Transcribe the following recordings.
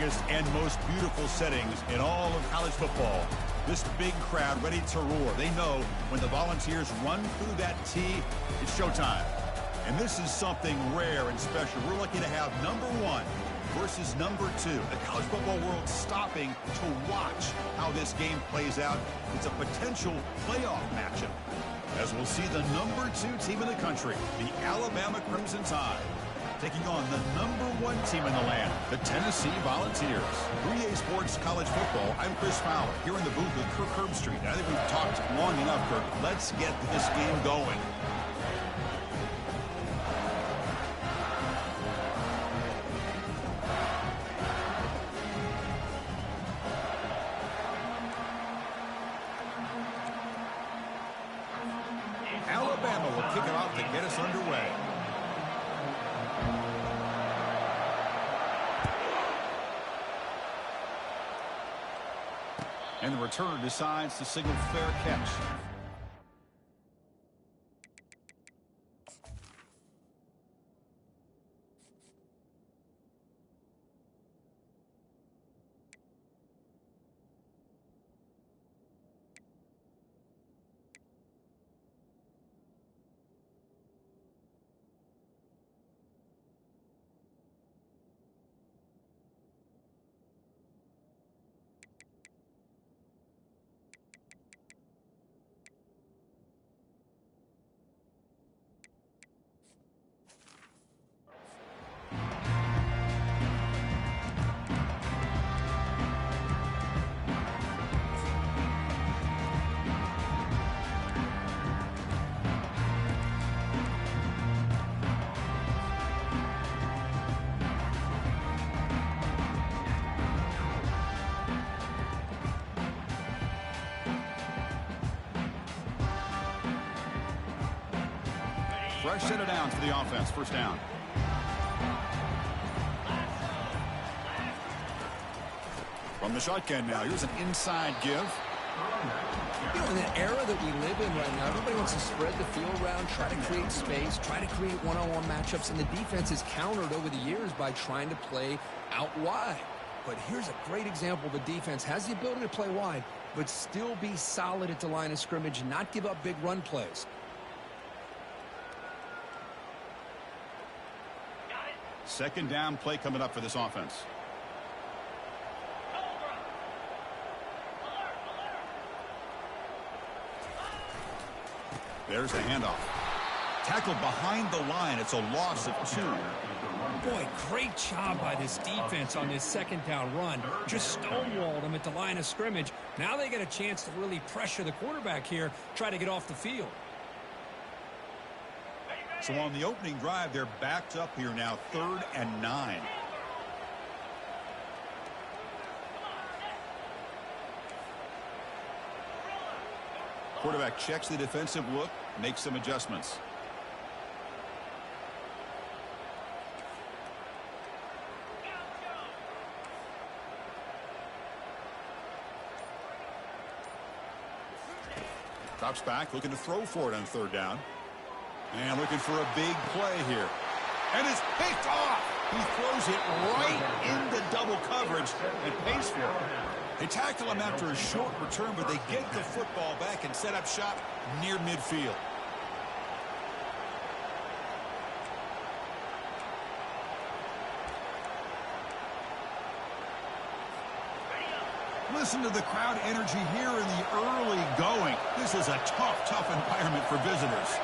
biggest and most beautiful settings in all of college football. This big crowd ready to roar. They know when the Volunteers run through that tee, it's showtime. And this is something rare and special. We're lucky to have number 1 versus number 2. The college football world stopping to watch how this game plays out. It's a potential playoff matchup, as we'll see the number 2 team in the country, the Alabama Crimson Tide, taking on the number 1 team in the land, the Tennessee Volunteers. 3A Sports College Football, I'm Chris Fowler, here in the booth with Kirk Herbstreit. I think we've talked long enough, Kirk. Let's get this game going. Alabama will kick it off to get us underway. And the returner decides to signal fair catch. Fresh set of downs for the offense. First down. From the shotgun now. Here's an inside give. You know, in the era that we live in right now, everybody wants to spread the field around, try to create space, try to create one-on-one matchups, and the defense has countered over the years by trying to play out wide. But here's a great example. The defense has the ability to play wide, but still be solid at the line of scrimmage, not give up big run plays. Second down play coming up for this offense. There's the handoff. Tackled behind the line. It's a loss of 2. Boy, great job by this defense on this second down run. Just stonewalled them at the line of scrimmage. Now they get a chance to really pressure the quarterback here, try to get off the field. So on the opening drive, they're backed up here now, 3rd and 9. Quarterback checks the defensive look, makes some adjustments. Drops back, looking to throw for it on 3rd down. And looking for a big play here. And it's picked off. He throws it right into double coverage and pays for it. They tackle him after a short return, but they get the football back and set up shop near midfield. Listen to the crowd energy here in the early going. This is a tough environment for visitors.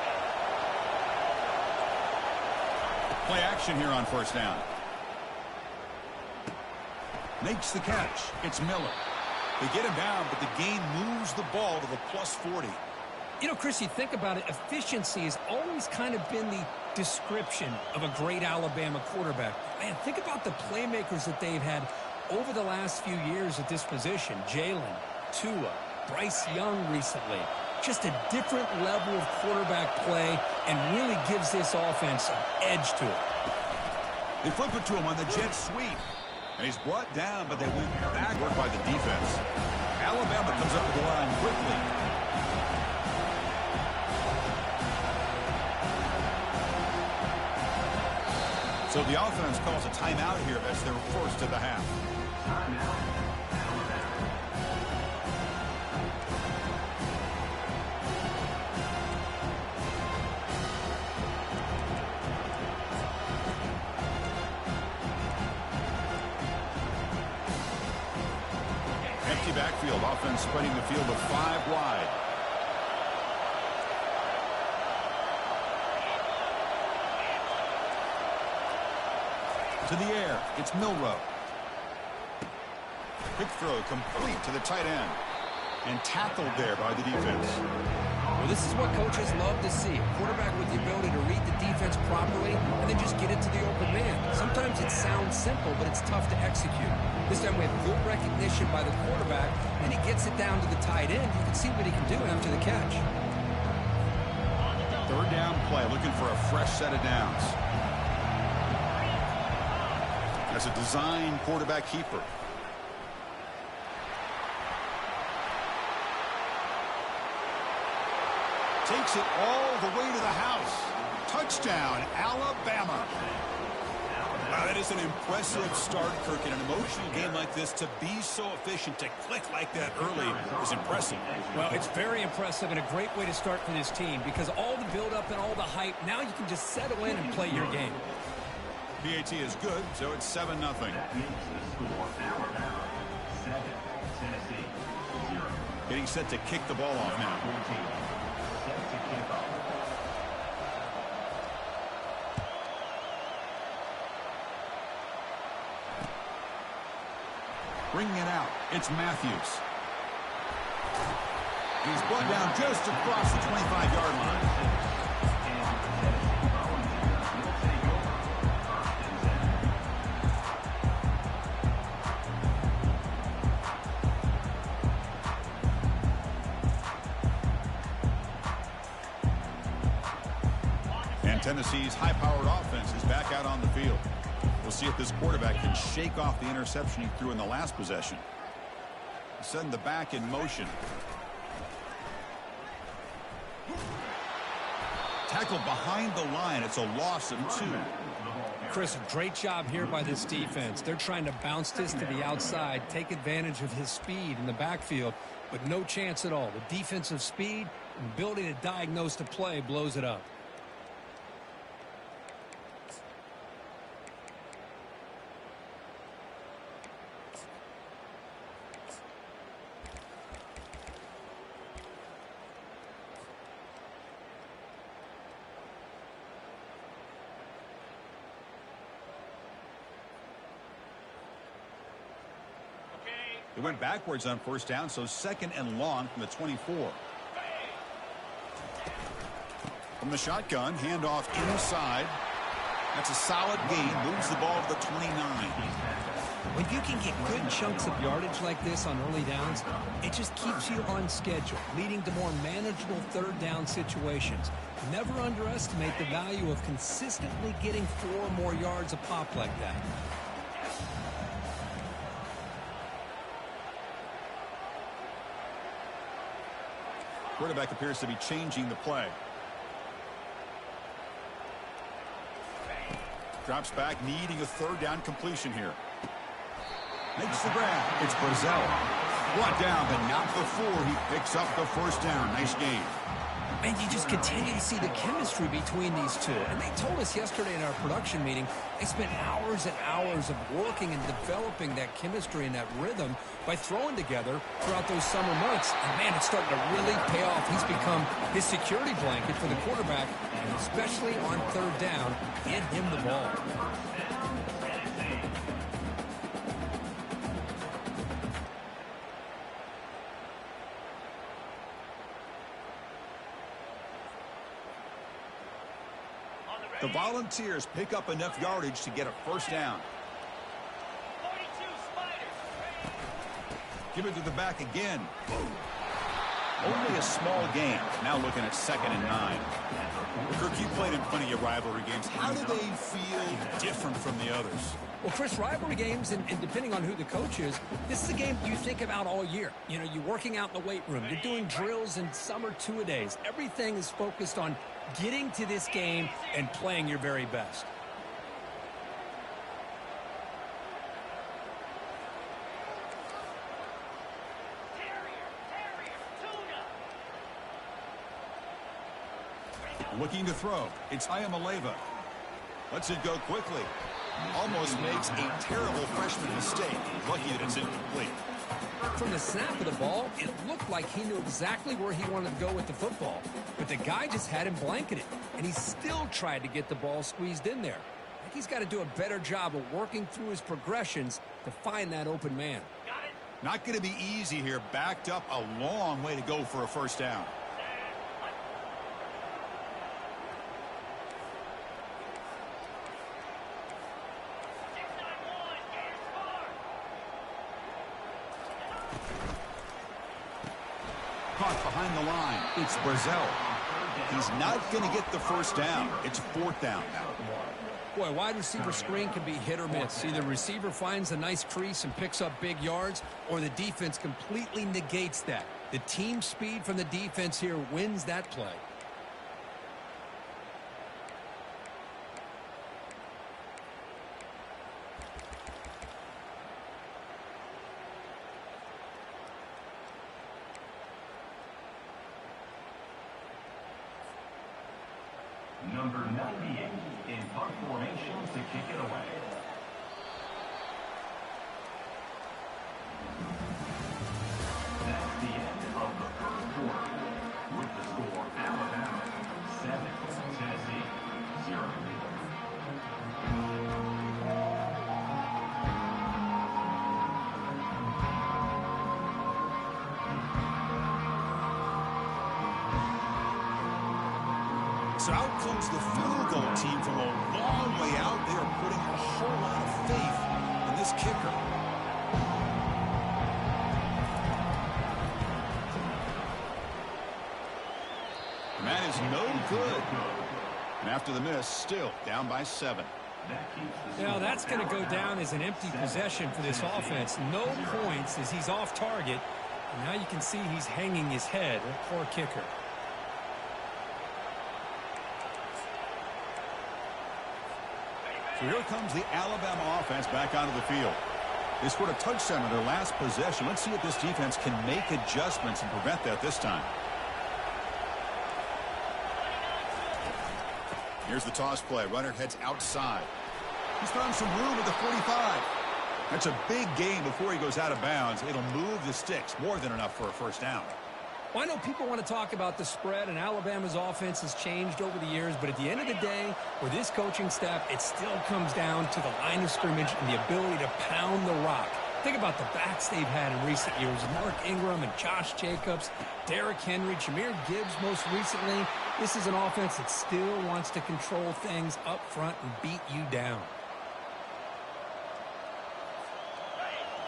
Play action here on 1st down. Makes the catch. It's Miller. They get him down, but the gain moves the ball to the +40. You know, Chris, you think about it, efficiency has always kind of been the description of a great Alabama quarterback. Man, think about the playmakers that they've had over the last few years at this position. Jalen, Tua, Bryce Young recently. Just a different level of quarterback play and really gives this offense an edge to it. They flip it to him on the jet sweep. And he's brought down, but they went backward by the defense. Alabama comes up to the line quickly. So the offense calls a timeout here as their first of the half. Empty backfield. Offense spreading the field of 5 wide. To the air. It's Milroe. Quick throw complete to the tight end. And tackled there by the defense. Well, this is what coaches love to see. A quarterback with the ability to read the defense properly and then just get it to the open man. Sometimes it sounds simple, but it's tough to execute. This time we have good recognition by the quarterback, and he gets it down to the tight end. You can see what he can do after the catch. Third down play, looking for a fresh set of downs. As a design quarterback keeper. Takes it all the way to the house. Touchdown, Alabama. Wow, that is an impressive start, Kirk. In an emotional game like this, to be so efficient, to click like that early is impressive. Well, it's very impressive and a great way to start for this team because all the build-up and all the hype, now you can just settle in and play your game. PAT is good, so it's 7-0. Getting set to kick the ball off now. Bringing it out, it's Matthews. He's brought down just across the 25-yard line. And Tennessee's high-powered offense is back out on the field. We'll see if this quarterback can shake off the interception he threw in the last possession. Send the back in motion. Tackled behind the line. It's a loss of 2. Chris, a great job here by this defense. They're trying to bounce this to the outside, take advantage of his speed in the backfield, but no chance at all. The defensive speed and ability to diagnose the play blows it up. They went backwards on first down, so 2nd and long from the 24. From the shotgun, handoff inside. That's a solid gain. Moves the ball to the 29. When you can get good chunks of yardage like this on early downs, it just keeps you on schedule, leading to more manageable third down situations. Never underestimate the value of consistently getting 4 more yards a pop like that. Quarterback appears to be changing the play. Drops back, needing a third down completion here. Makes the grab. It's Brazzell. Brought down, but not before he picks up the first down. Nice game. And you just continue to see the chemistry between these two. And they told us yesterday in our production meeting, they spent hours and hours of working and developing that chemistry and that rhythm by throwing together throughout those summer months. And, man, it's starting to really pay off. He's become his security blanket for the quarterback, and especially on third down, get him the ball. The Volunteers pick up enough yardage to get a first down. Give it to the back again. Only a small gain. Now looking at 2nd and 9. Kirk, you played in plenty of rivalry games. How do they feel different from the others? Well, Chris, rivalry games, and depending on who the coach is, this is a game you think about all year. You know, you're working out in the weight room. You're doing drills and summer two-a-days. Everything is focused on getting to this game and playing your very best. Looking to throw. It's Iamaleava. Lets it go quickly. Almost makes a terrible freshman mistake. Lucky that it's incomplete. From the snap of the ball, it looked like he knew exactly where he wanted to go with the football. But the guy just had him blanketed, and he still tried to get the ball squeezed in there. I think he's got to do a better job of working through his progressions to find that open man. Not going to be easy here. Backed up a long way to go for a first down. Caught behind the line. It's Brazzell. He's not going to get the first down. It's fourth down now. Boy, wide receiver screen can be hit or miss. Either receiver finds a nice crease and picks up big yards, or the defense completely negates that. The team speed from the defense here wins that play. Number 98 in punt formation to kick it away. That's the end of the first quarter. With the score, Alabama 7, Tennessee 0. So out comes the field goal team from a long way out. They are putting a whole lot of faith in this kicker. And that is no good. And after the miss, still down by 7. Now that's going to go down as an empty possession for this offense. No points as he's off target. And now you can see he's hanging his head. A poor kicker. So here comes the Alabama offense back onto the field. They scored a touchdown in their last possession. Let's see if this defense can make adjustments and prevent that this time. Here's the toss play. Runner heads outside. He's found some room at the 45. That's a big gain before he goes out of bounds. It'll move the sticks. More than enough for a first down. Well, I know people want to talk about the spread, and Alabama's offense has changed over the years, but at the end of the day, for this coaching staff, it still comes down to the line of scrimmage and the ability to pound the rock. Think about the backs they've had in recent years. Mark Ingram and Josh Jacobs, Derrick Henry, Jahmyr Gibbs most recently. This is an offense that still wants to control things up front and beat you down.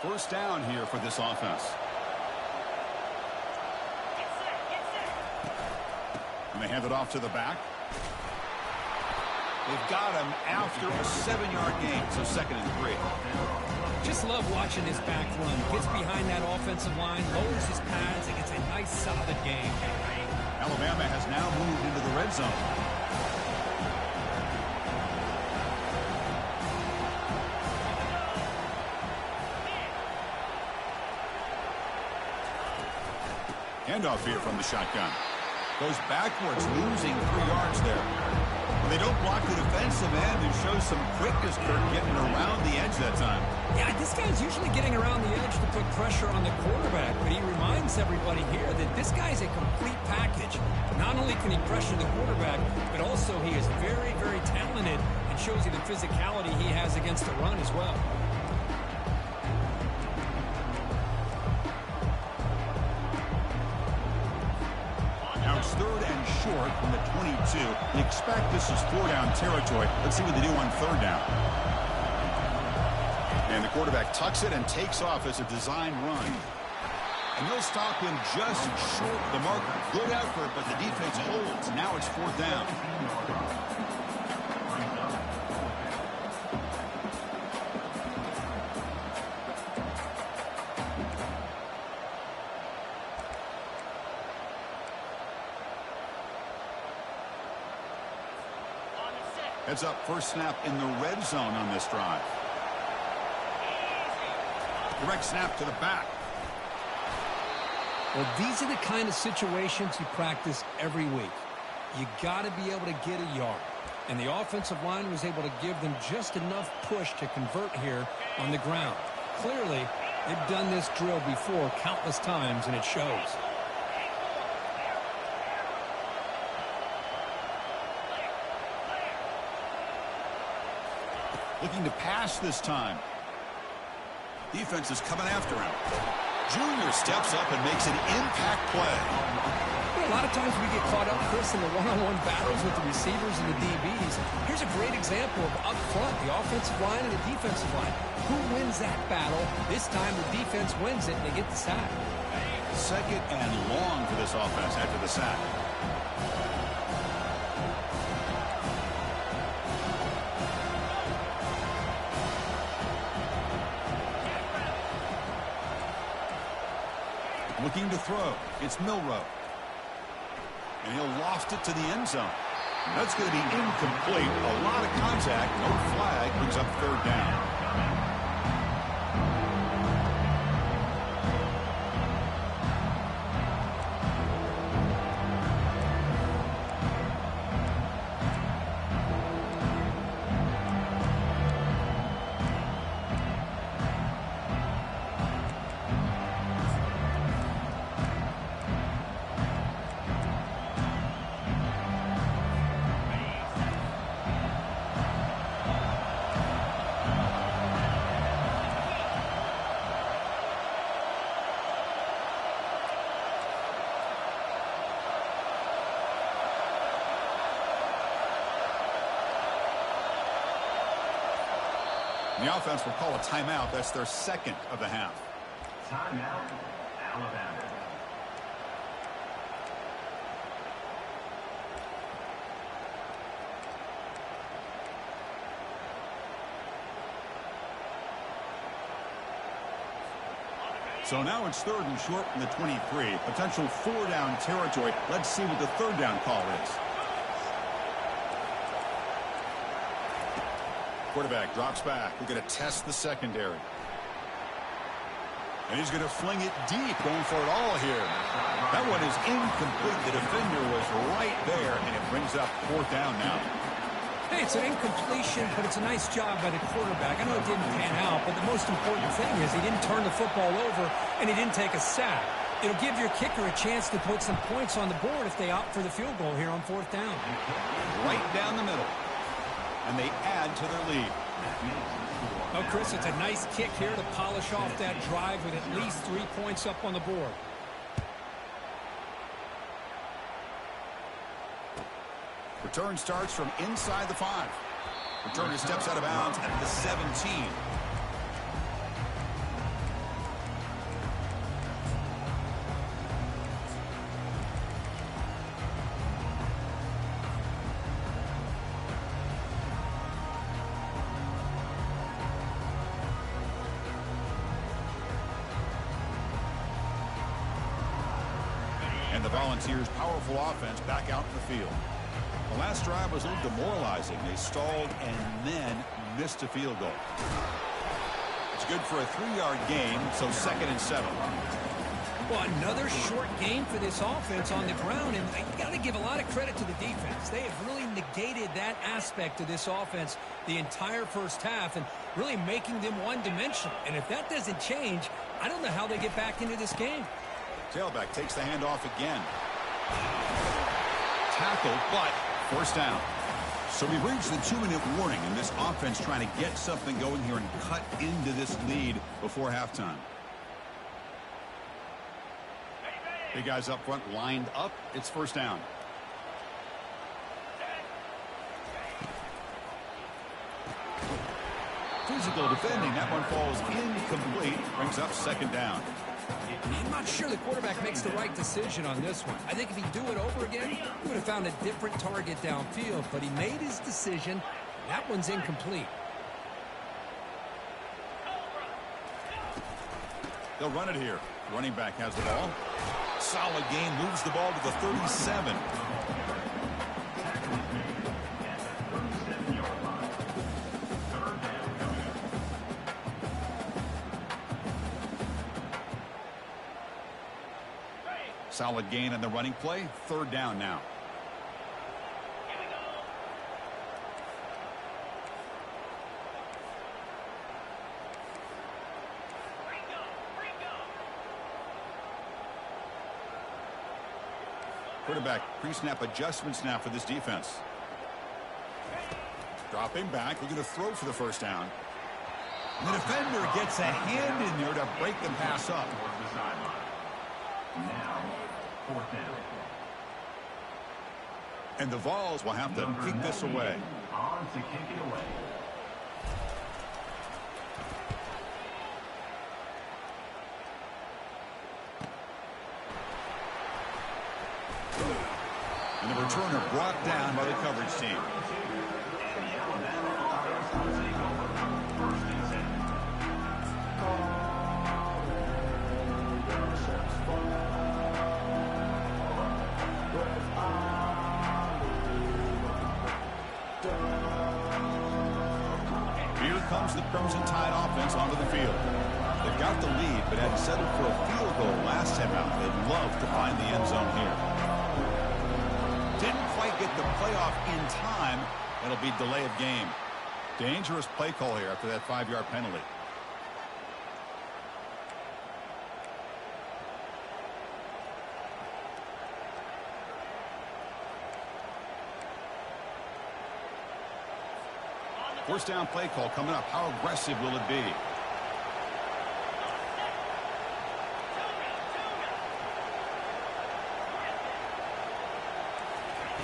First down here for this offense. And they hand it off to the back. They've got him after a 7-yard gain, so 2nd and 3. Just love watching this back run. Gets behind that offensive line, lowers his pads, and gets a nice, solid game. Alabama has now moved into the red zone. Handoff here from the shotgun. Goes backwards, losing 3 yards there. When they don't block the defensive end, it shows some quickness, Kirk, getting around the edge that time. Yeah, this guy's usually getting around the edge to put pressure on the quarterback, but he reminds everybody here that this guy's a complete package. Not only can he pressure the quarterback, but also he is very, very talented and shows you the physicality he has against the run as well. Now it's 3rd and short from the 22. You expect this is 4-down territory. Let's see what they do on 3rd down. And the quarterback tucks it and takes off as a design run. And they'll stop him just short of the marker. Good effort, but the defense holds. Now it's 4th down. Heads up, first snap in the red zone on this drive. Direct snap to the back. Well, these are the kind of situations you practice every week. You got to be able to get a yard. And the offensive line was able to give them just enough push to convert here on the ground. Clearly, They've done this drill before countless times, and it shows. Looking to pass this time. Defense is coming after him. Junior steps up and makes an impact play. A lot of times we get caught up, Chris, in the one-on-one battles with the receivers and the DBs. Here's a great example of up front, the offensive line and the defensive line. Who wins that battle? This time the defense wins it and they get the sack. Second and long for this offense after the sack. Looking to throw. It's Milroe. And he'll loft it to the end zone. That's going to be incomplete. A lot of contact. No flag. Brings up third down. The offense will call a timeout. That's their second of the half. Timeout, Alabama. So now it's third and short from the 23. Potential four-down territory. Let's see what the third down call is. Quarterback drops back. We're going to test the secondary. And he's going to fling it deep, going for it all here. That one is incomplete. The defender was right there, and it brings up fourth down now. Hey, it's an incompletion, but it's a nice job by the quarterback. I know it didn't pan out, but the most important thing is he didn't turn the football over, and he didn't take a sack. It'll give your kicker a chance to put some points on the board if they opt for the field goal here on fourth down. Right down the middle. And they add to their lead. Oh, Chris, it's a nice kick here to polish off that drive with at least 3 points up on the board. Return starts from inside the 5. Returner steps out of bounds at the 17. And the Volunteers' powerful offense back out in the field. The last drive was a little demoralizing. They stalled and then missed a field goal. It's good for a 3-yard gain, so 2nd and 7. Well, another short game for this offense on the ground, and you got to give a lot of credit to the defense. They have really negated that aspect of this offense the entire first half and really making them one-dimensional. And if that doesn't change, I don't know how they get back into this game. Tailback takes the handoff again. Tackle, but first down. So we've reached the 2-minute warning, and this offense trying to get something going here and cut into this lead before halftime. Big guys up front lined up. It's first down. Physical defending. That one falls incomplete. Brings up 2nd down. I'm not sure the quarterback makes the right decision on this one. I think if he'd do it over again, he would have found a different target downfield, but he made his decision. That one's incomplete. They'll run it here. Running back has the ball. Solid gain, moves the ball to the 37. Solid gain on the running play. 3rd down now. Quarterback pre-snap adjustments now for this defense. Dropping back. They're going to throw for the first down. And the defender gets a hand in there to break the pass up. Now, 4th down. And the Vols will have to kick this away. On to kick it away. And the returner brought down by the coverage team. Here comes the Crimson Tide offense onto the field. They've got the lead, but had settled for a field goal last time out. They'd love to find the end zone here. Didn't quite get the playoff in time. It'll be delay of game. Dangerous play call here after that 5-yard penalty. First down play call coming up. How aggressive will it be?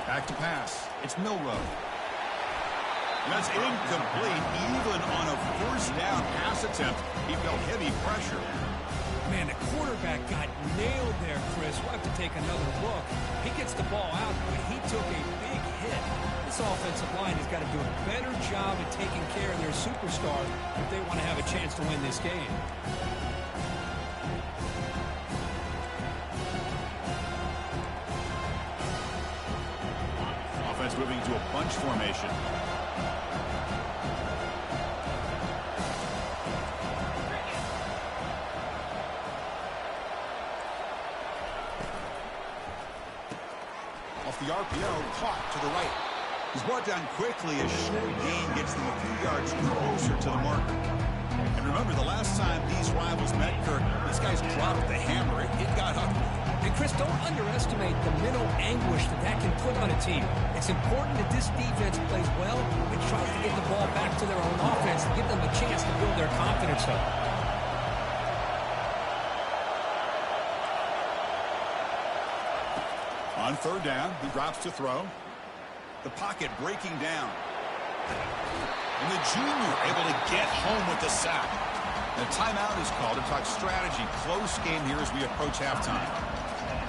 Back to pass. It's Milroe. That's incomplete. Even on a first down pass attempt, he felt heavy pressure. Man, the quarterback got nailed there, Chris. We'll have to take another look. He gets the ball out, but he took a big hit. This offensive line has got to do a better job at taking care of their superstar if they want to have a chance to win this game. Offense moving to a bunch formation. Off the RPO, caught to the right. He's brought down quickly as short gain gets them a few yards closer to the marker. And remember, the last time these rivals met, Kirk, these guys dropped the hammer. It got ugly. And Chris, don't underestimate the mental anguish that can put on a team. It's important that this defense plays well and tries to get the ball back to their own offense to give them a chance to build their confidence up. On third down, he drops to throw. The pocket breaking down. And the junior able to get home with the sack. The timeout is called to talk strategy. Close game here as we approach halftime.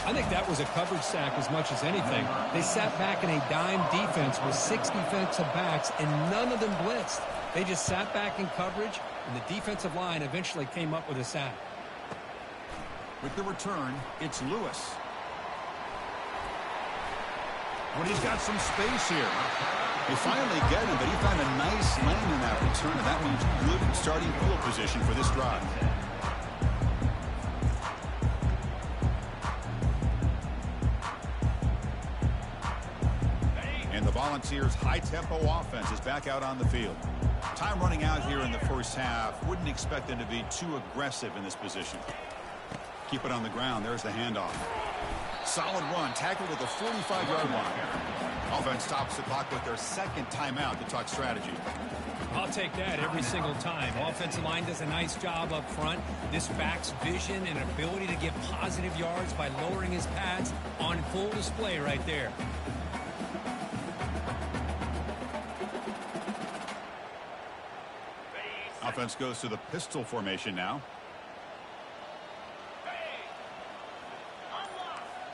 I think that was a coverage sack as much as anything. They sat back in a dime defense with 6 defensive backs, and none of them blitzed. They just sat back in coverage, and the defensive line eventually came up with a sack. With the return, it's Lewis. But he's got some space here. They finally get him, but he found a nice lane in that return, and that means good starting field position for this drive. And the Volunteers' high-tempo offense is back out on the field. Time running out here in the first half. Wouldn't expect them to be too aggressive in this position. Keep it on the ground. There's the handoff. Solid run, tackled at the 45-yard line. Offense stops the clock with their second timeout to talk strategy. I'll take that every single time. Offensive line does a nice job up front. This back's vision and ability to get positive yards by lowering his pads on full display right there. Offense goes to the pistol formation now.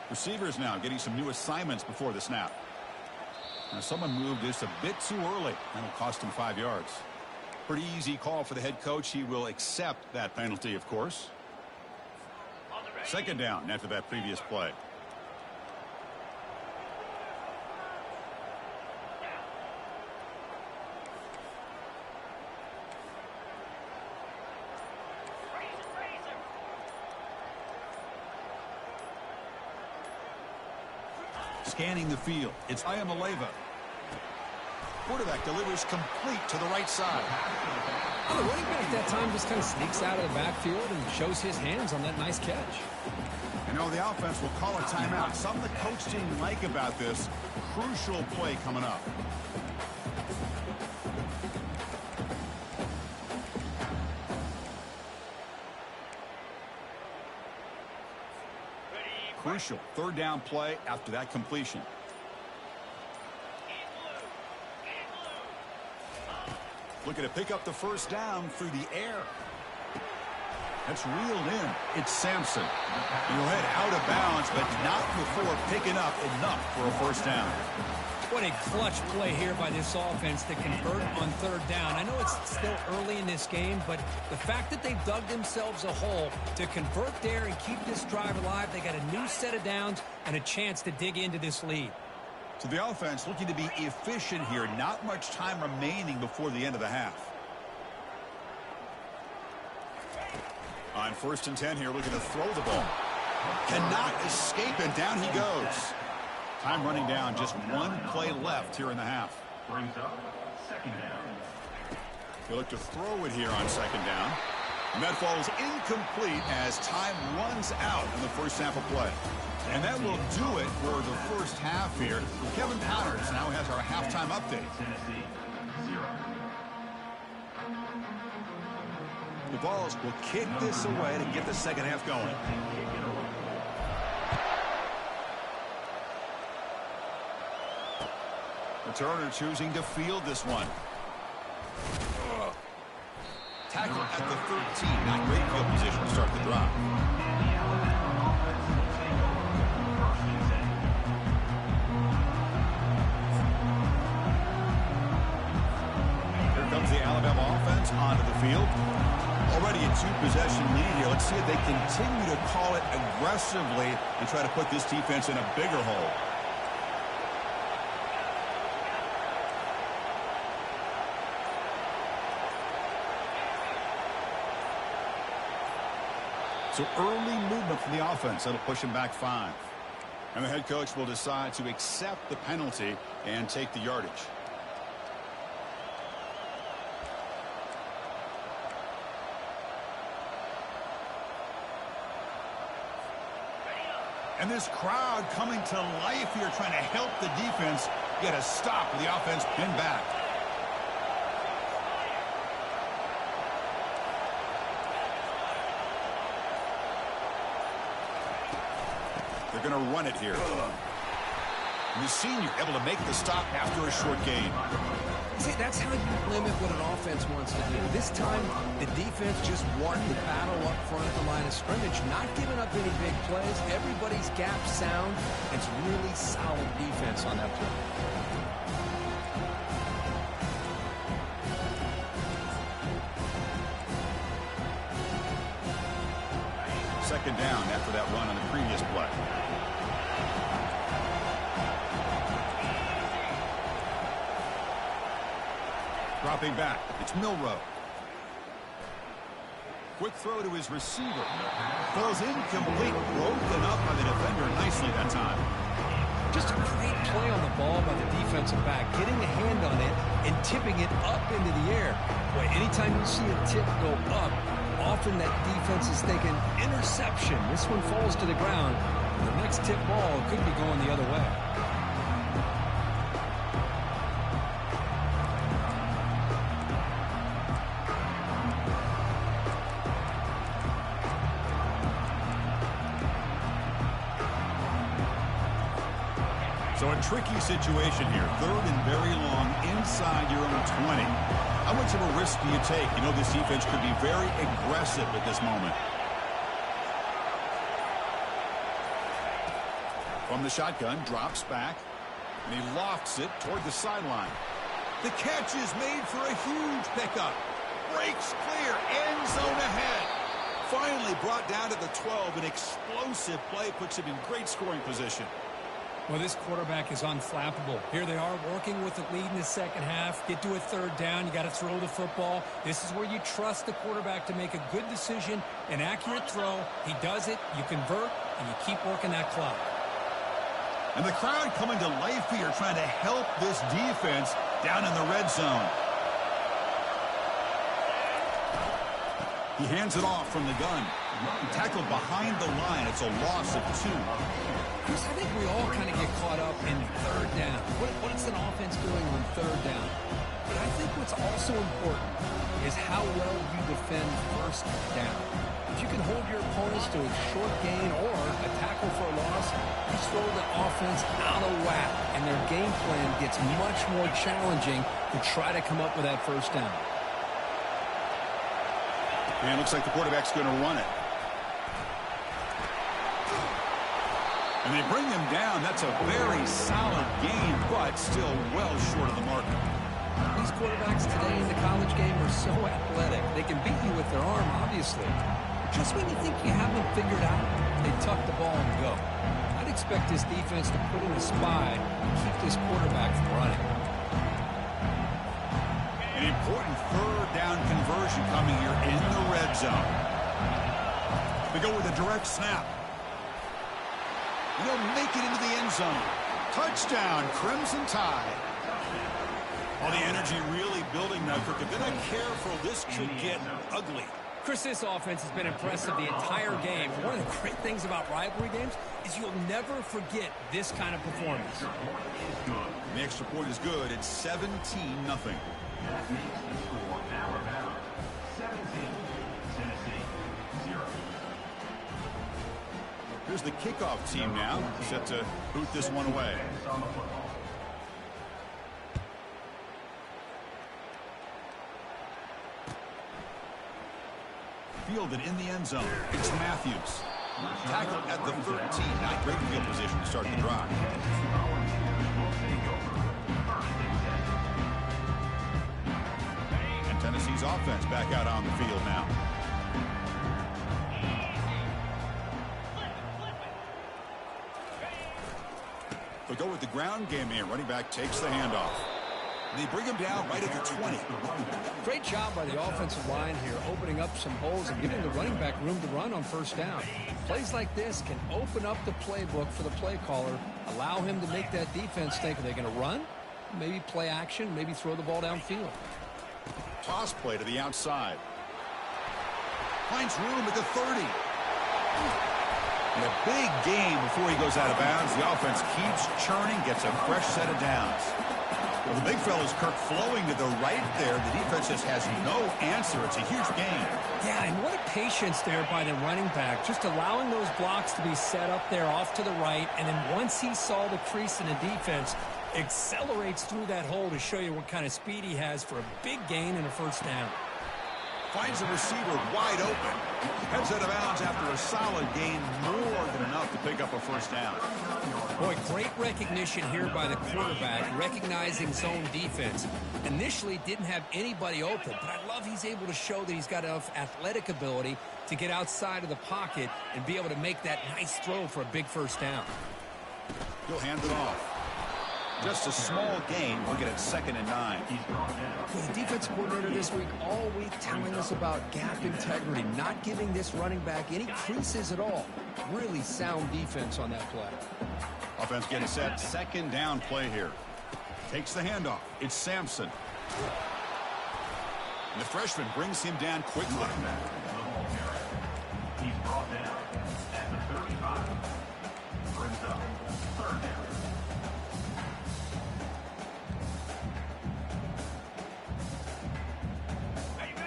Receivers now getting some new assignments before the snap. Now someone moved this a bit too early. That'll cost him 5 yards. Pretty easy call for the head coach. He will accept that penalty, of course. Second down after that previous play. Scanning the field, it's Iamaleava. quarterback delivers complete to the right side. Well, the running back that time just kind of sneaks out of the backfield and shows his hands on that nice catch. You know, the offense will call a timeout. Something the coach didn't like about this. Crucial play coming up. Crucial third down play after that completion. Looking to pick up the first down through the air. That's reeled in. It's Sampson. He'll head out of bounds, but not before picking up enough for a first down. What a clutch play here by this offense to convert on third down. I know it's still early in this game, but the fact that they've dug themselves a hole to convert there and keep this drive alive, they got a new set of downs and a chance to dig into this lead. So the offense looking to be efficient here. Not much time remaining before the end of the half. On 1st and 10 here, looking to throw the ball. Cannot escape, and down he goes. Time running down, just one play left here in the half. Brings up second down. They look to throw it here on second down. And that falls incomplete as time runs out in the first half of play. And that will do it for the first half here. Kevin Powers now has our halftime update. Tennessee 0. The Vols will kick this away to get the second half going. Turner choosing to field this one. Tackle at the 13. Not great field position to start the drive. Here comes the Alabama offense onto the field. Already a two-possession lead here. Let's see if they continue to call it aggressively and try to put this defense in a bigger hole. So early movement from the offense. That'll push him back 5. And the head coach will decide to accept the penalty and take the yardage. And this crowd coming to life here, trying to help the defense get a stop with the offense pinned back. They're going to run it here. And the senior able to make the stop after a short gain. See, that's how you limit what an offense wants to do. This time, the defense just won the battle up front at the line of scrimmage, not giving up any big plays. Everybody's gap sound. It's really solid defense on that play. Second down after that run on the previous play. Dropping back, it's Milroe. Quick throw to his receiver. Falls incomplete, broken up by the defender nicely that time. Just a great play on the ball by the defensive back, getting a hand on it and tipping it up into the air. Boy, anytime you see a tip go up, often that defense is thinking interception. This one falls to the ground. The next tip ball could be going the other way. So a tricky situation here. Third and very long inside your own 20. How much of a risk do you take? You know, this defense could be very aggressive at this moment. From the shotgun, drops back, and he lofts it toward the sideline. The catch is made for a huge pickup. Breaks clear, end zone ahead. Finally brought down to the 12. An explosive play puts him in great scoring position. Well, this quarterback is unflappable. Here they are working with the lead in the second half. Get to a third down. You got to throw the football. This is where you trust the quarterback to make a good decision, an accurate throw. He does it, you convert, and you keep working that clock. And the crowd coming to life here, trying to help this defense Down in the red zone. He hands it off from the gun. Tackled behind the line. It's a loss of 2. Chris, I think we all kind of get caught up in third down. What is an offense doing on third down? But I think what's also important is how well you defend first down. If you can hold your opponents to a short gain or a tackle for a loss, you throw the offense out of whack, and their game plan gets much more challenging to try to come up with that first down. And it looks like the quarterback's going to run it. And they bring him down. That's a very solid game, but still well short of the mark. These quarterbacks today in the college game are so athletic. They can beat you with their arm, obviously. Just when you think you have them figured out, they tuck the ball and go. I'd expect this defense to put in a spy and keep this quarterback from running. An important third down conversion coming here in the red zone. They go with a direct snap. And they'll make it into the end zone. Touchdown, Crimson Tide. All the energy really building now, Kirk. If they're not careful, this could get ugly. Chris, this offense has been impressive the entire game. One of the great things about rivalry games is you'll never forget this kind of performance. The extra point is good. It's 17-0. That makes the score Alabama 17, Tennessee 0. Here's the kickoff team now, set to boot this one away. Fielded in the end zone. It's Matthews. Tackled at the 13. Not great field position to start the drive. And Tennessee's offense back out on the field now. They'll go with the ground game here. Running back takes the handoff. They bring him down right at the 20. Great job by the offensive line here, opening up some holes and giving the running back room to run on first down. Plays like this can open up the playbook for the play caller, allow him to make that defense think, are they going to run? Maybe play action, maybe throw the ball downfield. Toss play to the outside. Finds room at the 30. And a big game before he goes out of bounds. The offense keeps churning, gets a fresh set of downs. Well, the big fella's Kirk flowing to the right there. The defense just has no answer. It's a huge gain. Yeah, and what a patience there by the running back. Just allowing those blocks to be set up there off to the right. And then once he saw the crease in the defense, accelerates through that hole to show you what kind of speed he has for a big gain and a first down. Finds the receiver wide open. Heads out of bounds after a solid gain, more than enough to pick up a first down. Boy, great recognition here by the quarterback, recognizing zone defense. Initially didn't have anybody open, but I love he's able to show that he's got enough athletic ability to get outside of the pocket and be able to make that nice throw for a big first down. He'll hand it off. Just a small gain. We'll get it 2nd and 9. Well, the defense coordinator this week all week telling us about gap integrity, not giving this running back any creases at all. Really sound defense on that play. Offense getting set. 2nd down play here. Takes the handoff. It's Sampson. And the freshman brings him down quickly. He's brought down at the 35. Brings up 3rd down.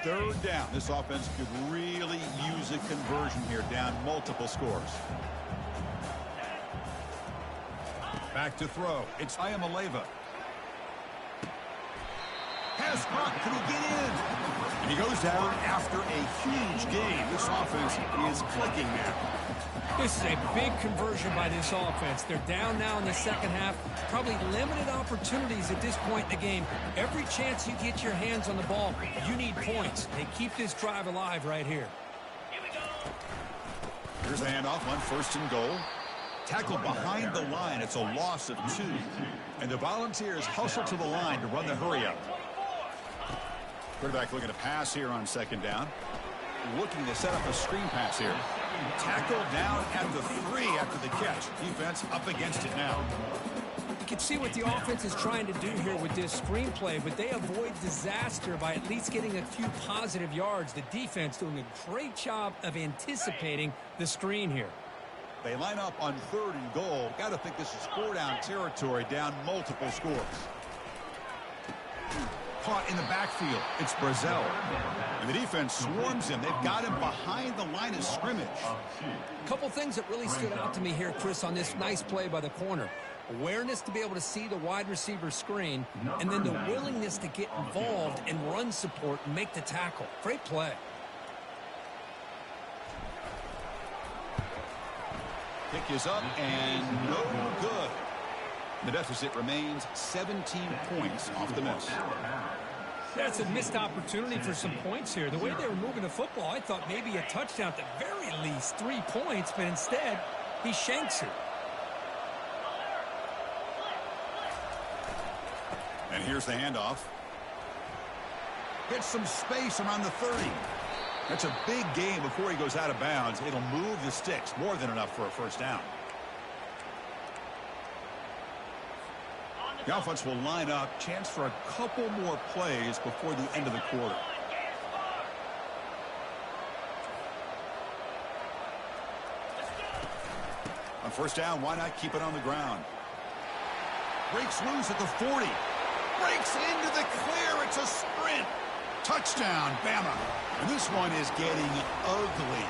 Third down. This offense could really use a conversion here, down multiple scores. Back to throw. It's Iamaleava. Pass caught. Can he get in? And he goes down after a huge gain. This offense is clicking now. This is a big conversion by this offense. They're down now in the second half. Probably limited opportunities at this point in the game. Every chance you get your hands on the ball, you need points. They keep this drive alive right here. Here's the handoff on 1st and goal. Tackled behind the line. It's a loss of 2. And the Volunteers hustle to the line to run the hurry up. Quarterback looking to pass here on 2nd down. Looking to set up a screen pass here. Tackled down at the 3 after the catch. Defense up against it now. You can see what the offense is trying to do here with this screenplay, but they avoid disaster by at least getting a few positive yards. The defense doing a great job of anticipating the screen here. They line up on 3rd and goal. Got to think this is 4-down territory, down multiple scores. Caught in the backfield. It's Brazel. And the defense swarms him. They've got him behind the line of scrimmage. A couple things that really stood out to me here, Chris, on this nice play by the corner. Awareness to be able to see the wide receiver screen, and then the willingness to get involved and run support and make the tackle. Great play. Kick is up and no good. The deficit remains 17 points off the miss. That's a missed opportunity for some points here. The way they were moving the football, I thought maybe a touchdown at the very least, 3 points, but instead he shanks it. And here's the handoff. Gets some space around the 30. That's a big gain before he goes out of bounds. It'll move the sticks, more than enough for a first down. The offense will line up. Chance for a couple more plays before the end of the quarter. On first down, why not keep it on the ground? Breaks loose at the 40. Breaks into the clear. It's a sprint. Touchdown, Bama. And this one is getting ugly.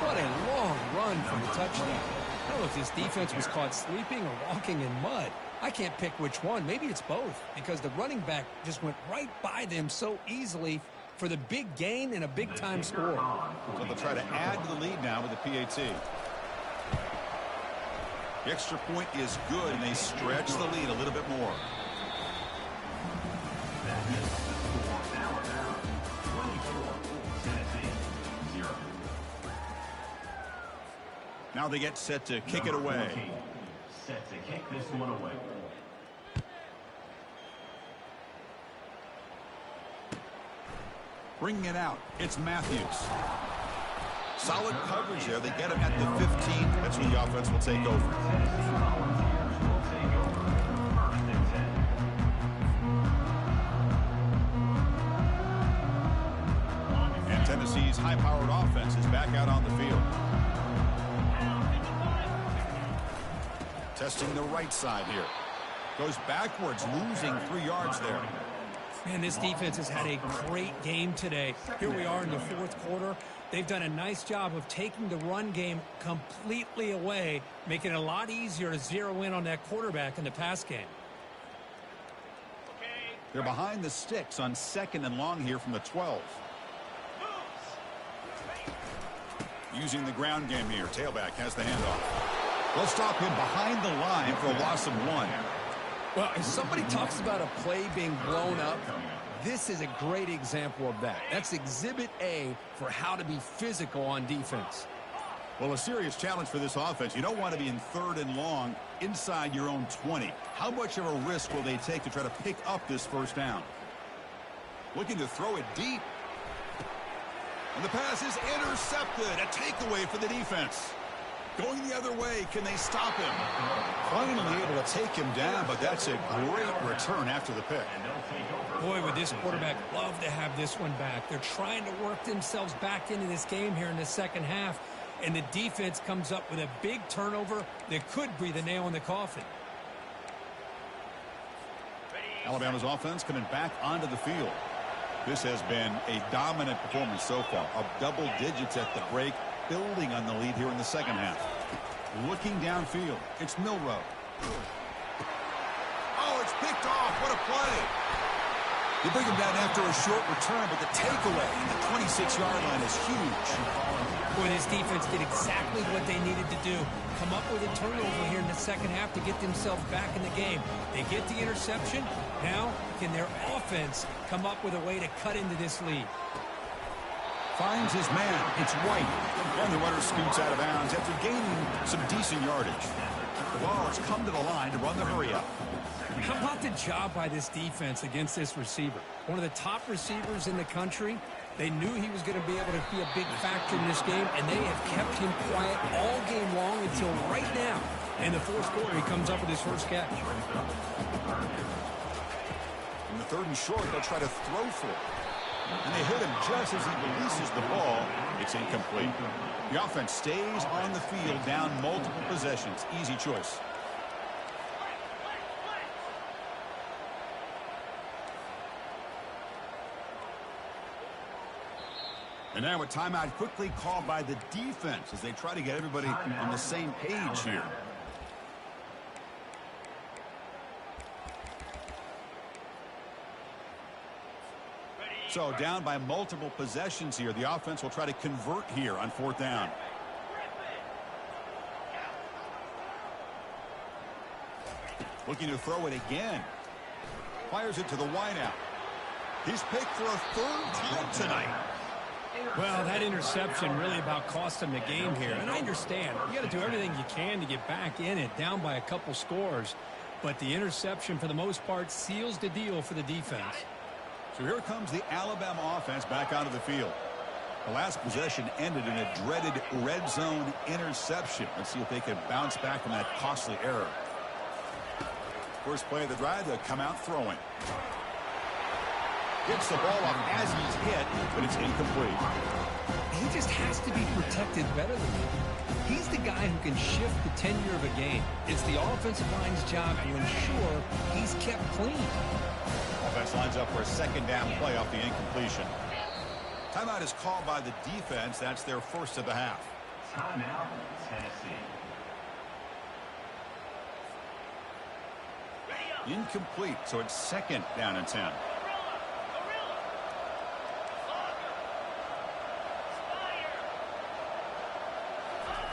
What a long run for the touchdown. I don't know if this defense was caught sleeping or walking in mud. I can't pick which one. Maybe it's both, because the running back just went right by them so easily for the big gain and a big-time score. So they'll try to add to the lead now with the PAT. The extra point is good, and they stretch the lead a little bit more. Now they get set to kick it away. Set to kick this one away. Bringing it out, it's Matthews. Solid coverage there. They get him at the 15. That's when the offense will take over. And Tennessee's high-powered offense is back out on the field. Testing the right side here. Goes backwards, losing 3 yards there. Man, this defense has had a great game today. Here we are in the 4th quarter. They've done a nice job of taking the run game completely away, making it a lot easier to zero in on that quarterback in the pass game. They're behind the sticks on 2nd and long here from the 12. Using the ground game here. Tailback has the handoff. They'll stop him behind the line for a loss of 1. Well, if somebody talks about a play being blown up, this is a great example of that. That's exhibit A for how to be physical on defense. Well, a serious challenge for this offense. You don't want to be in 3rd and long inside your own 20. How much of a risk will they take to try to pick up this first down? Looking to throw it deep. And the pass is intercepted. A takeaway for the defense. Going the other way, can they stop him? Finally able to take him down, but that's a great return after the pick. Boy, would this quarterback love to have this one back. They're trying to work themselves back into this game here in the second half, and the defense comes up with a big turnover that could breathe a nail in the coffin. Alabama's offense coming back onto the field. This has been a dominant performance so far. Up double digits at the break, building on the lead here in the second half. Looking downfield, it's Milroe. Oh, it's picked off. What a play. They bring him down after a short return, but the takeaway at the 26-yard line is huge. Boy, this defense did exactly what they needed to do. Come up with a turnover here in the second half to get themselves back in the game. They get the interception. Now, can their offense come up with a way to cut into this lead? Finds his man. It's White. And the runner scoots out of bounds after gaining some decent yardage. The Vols come to the line to run the hurry-up. How about the job by this defense against this receiver? One of the top receivers in the country. They knew he was going to be able to be a big factor in this game, and they have kept him quiet all game long until right now. In the fourth quarter, he comes up with his first catch. In the 3rd and short, they'll try to throw for it. And they hit him just as he releases the ball. It's incomplete. The offense stays on the field, down multiple possessions. Easy choice. And now a timeout quickly called by the defense as they try to get everybody on the same page here. So down by multiple possessions here. The offense will try to convert here on 4th down. Looking to throw it again. Fires it to the wideout. He's picked for a 3rd time tonight. Well, that interception really about cost him the game here. And I understand. You got to do everything you can to get back in it, down by a couple scores. But the interception, for the most part, seals the deal for the defense. So here comes the Alabama offense back onto the field. The last possession ended in a dreaded red zone interception. Let's see if they can bounce back from that costly error. First play of the drive, they'll come out throwing. Gets the ball off as he's hit, but it's incomplete. He just has to be protected better than that. He's the guy who can shift the tenure of a game. It's the offensive line's job to ensure he's kept clean. Offense lines up for a 2nd down play off the incompletion. Timeout is called by the defense. That's their first of the half. Timeout, Tennessee. Incomplete, so it's 2nd down and 10.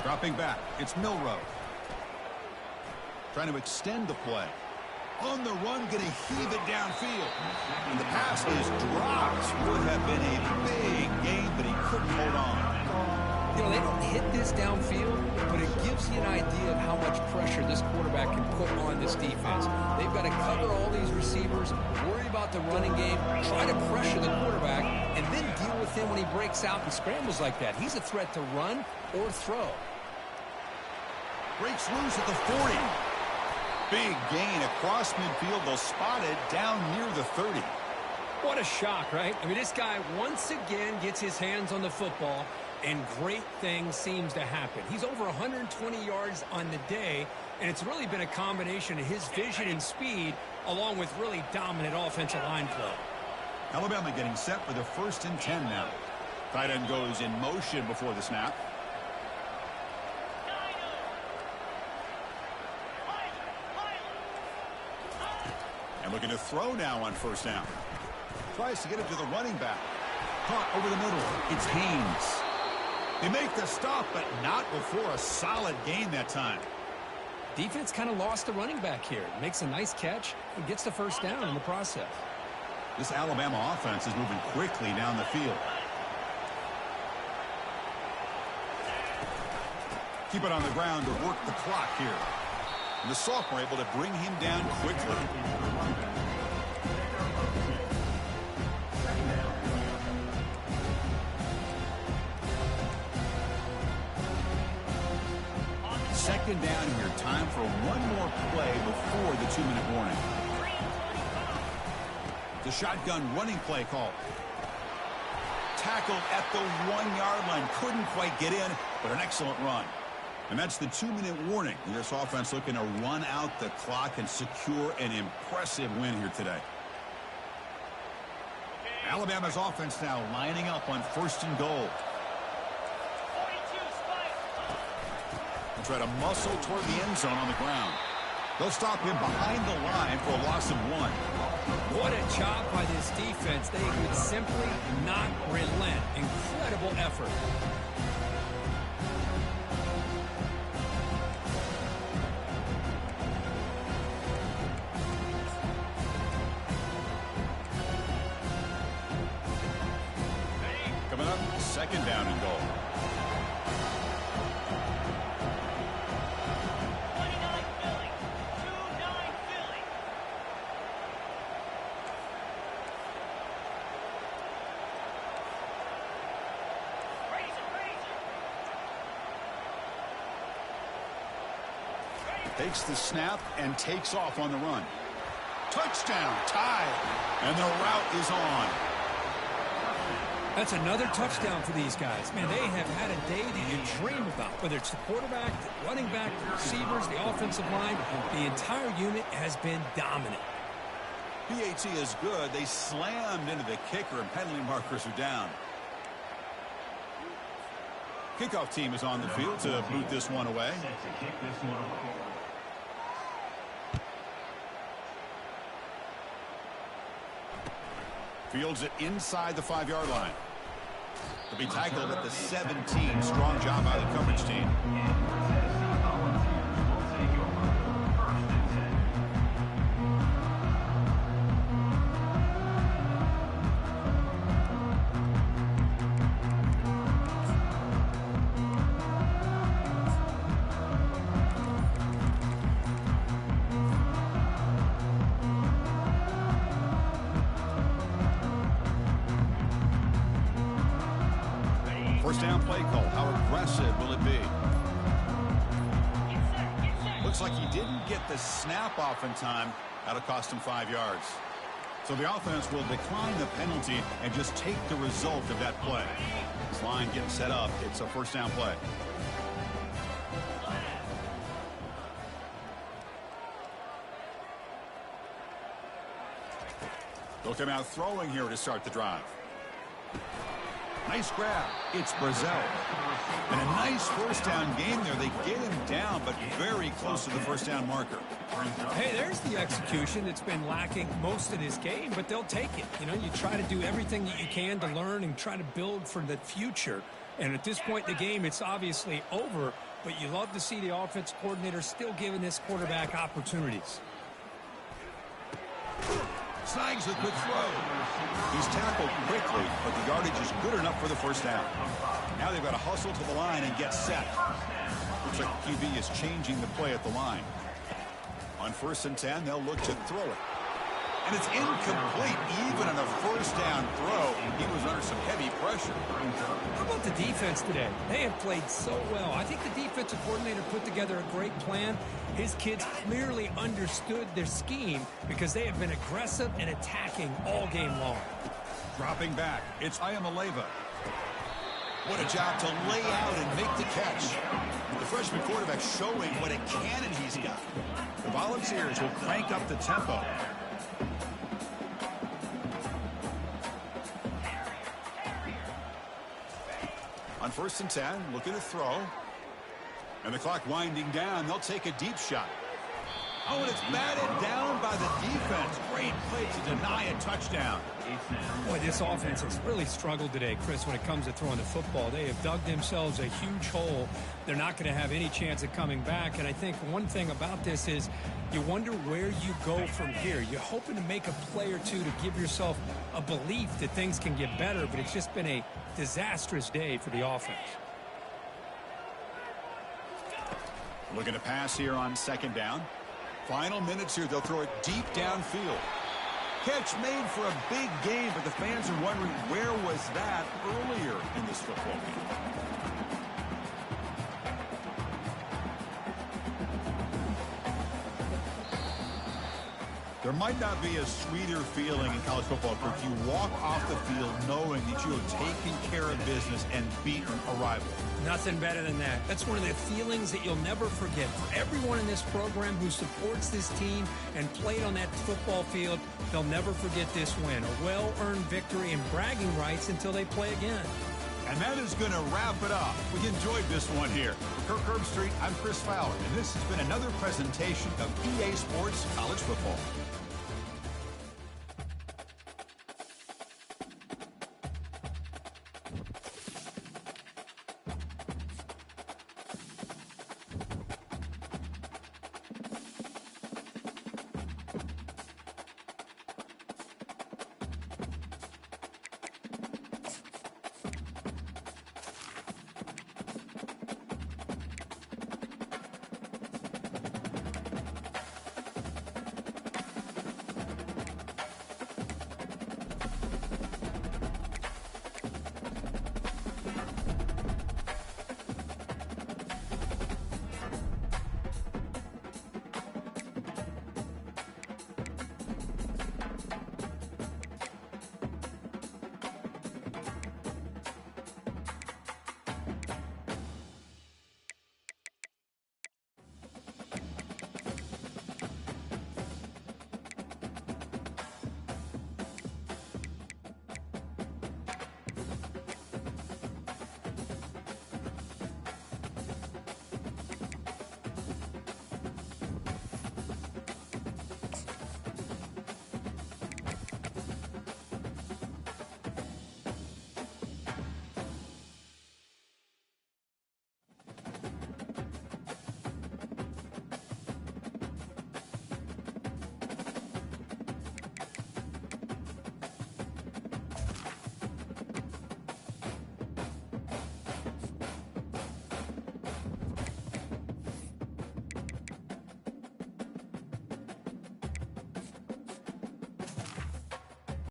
Dropping back, it's Milroe. Trying to extend the play. On the run, going to heave it downfield. And the pass is dropped. Would have been a big gain, but he couldn't hold on. You know, they don't hit this downfield, but it gives you an idea of how much pressure this quarterback can put on this defense. They've got to cover all these receivers, worry about the running game, try to pressure the quarterback, and then deal with him when he breaks out and scrambles like that. He's a threat to run or throw. Breaks loose at the 40. Big gain across midfield. They'll spot it down near the 30. What a shock, right? I mean, this guy once again gets his hands on the football, and great things seems to happen. He's over 120 yards on the day, and it's really been a combination of his vision and speed along with really dominant offensive line play. Alabama getting set for the 1st and 10 now. Tight end goes in motion before the snap. And looking to throw now on 1st down. Tries to get it to the running back. Caught over the middle. It's Haynes. They make the stop, but not before a solid gain that time. Defense kind of lost the running back here. Makes a nice catch and gets the 1st down in the process. This Alabama offense is moving quickly down the field. Keep it on the ground to work the clock here. And the sophomore able to bring him down quickly. Second down here. Time for one more play before the 2-minute warning. The shotgun running play call. Tackled at the 1-yard line. Couldn't quite get in, but an excellent run. And that's the 2-minute warning. This offense looking to run out the clock and secure an impressive win here today. Alabama's offense now lining up on 1st and goal. They'll try to muscle toward the end zone on the ground. They'll stop him behind the line for a loss of 1. What a job by this defense. They would simply not relent. Incredible effort. Coming up, 2nd down and goal. Takes the snap and takes off on the run. Touchdown, tie, and the route is on. That's another touchdown for these guys. Man, they have had a day that you dream about, whether it's the quarterback, the running back, the receivers, the offensive line. The entire unit has been dominant. PAT is good. They slammed into the kicker, and penalty markers are down. Kickoff team is on the field to boot this one away. Set to kick this one away. Fields it inside the 5-yard line. To be tackled at the 17. Strong job by the coverage team. First down play call. How aggressive will it be? Looks like he didn't get the snap off in time. That'll cost him 5 yards. So the offense will decline the penalty and just take the result of that play. This line getting set up. It's a first down play. They'll come out throwing here to start the drive. Nice grab. It's Brazzell. And a nice first down game there. They get him down, but very close to the first down marker. Hey, there's the execution that's been lacking most of this game, but they'll take it. You know, you try to do everything that you can to learn and try to build for the future. And at this point in the game, it's obviously over, but you love to see the offense coordinator still giving this quarterback opportunities. Snags a good throw. He's tackled quickly, but the yardage is good enough for the first down. Now they've got to hustle to the line and get set. Looks like QB is changing the play at the line. On 1st and 10, they'll look to throw it. And it's incomplete. Even on a first down throw, he was under some heavy pressure. How about the defense today? They have played so well. I think the defensive coordinator put together a great plan. His kids clearly understood their scheme because they have been aggressive and attacking all game long. Dropping back, it's Iamaleava. What a job to lay out and make the catch. The freshman quarterback showing what a cannon he's got. The Volunteers will crank up the tempo. On 1st and 10, looking to throw. And the clock winding down, they'll take a deep shot. Oh, and it's batted down by the defense. Great play to deny a touchdown. Boy, this offense has really struggled today, Chris, when it comes to throwing the football. They have dug themselves a huge hole. They're not going to have any chance of coming back. And I think one thing about this is you wonder where you go from here. You're hoping to make a play or two to give yourself a belief that things can get better, but it's just been a disastrous day for the offense. Looking to pass here on 2nd down. Final minutes here, they'll throw it deep downfield. Catch made for a big game, but the fans are wondering where was that earlier in this football game. There might not be a sweeter feeling in college football if you walk off the field knowing that you have taken care of business and beaten a rival. Nothing better than that. That's one of the feelings that you'll never forget. For everyone in this program who supports this team and played on that football field, they'll never forget this win. A well-earned victory and bragging rights until they play again. And that is going to wrap it up. We enjoyed this one here. For Kirk Herbstreit, I'm Chris Fowler, and this has been another presentation of EA Sports College Football.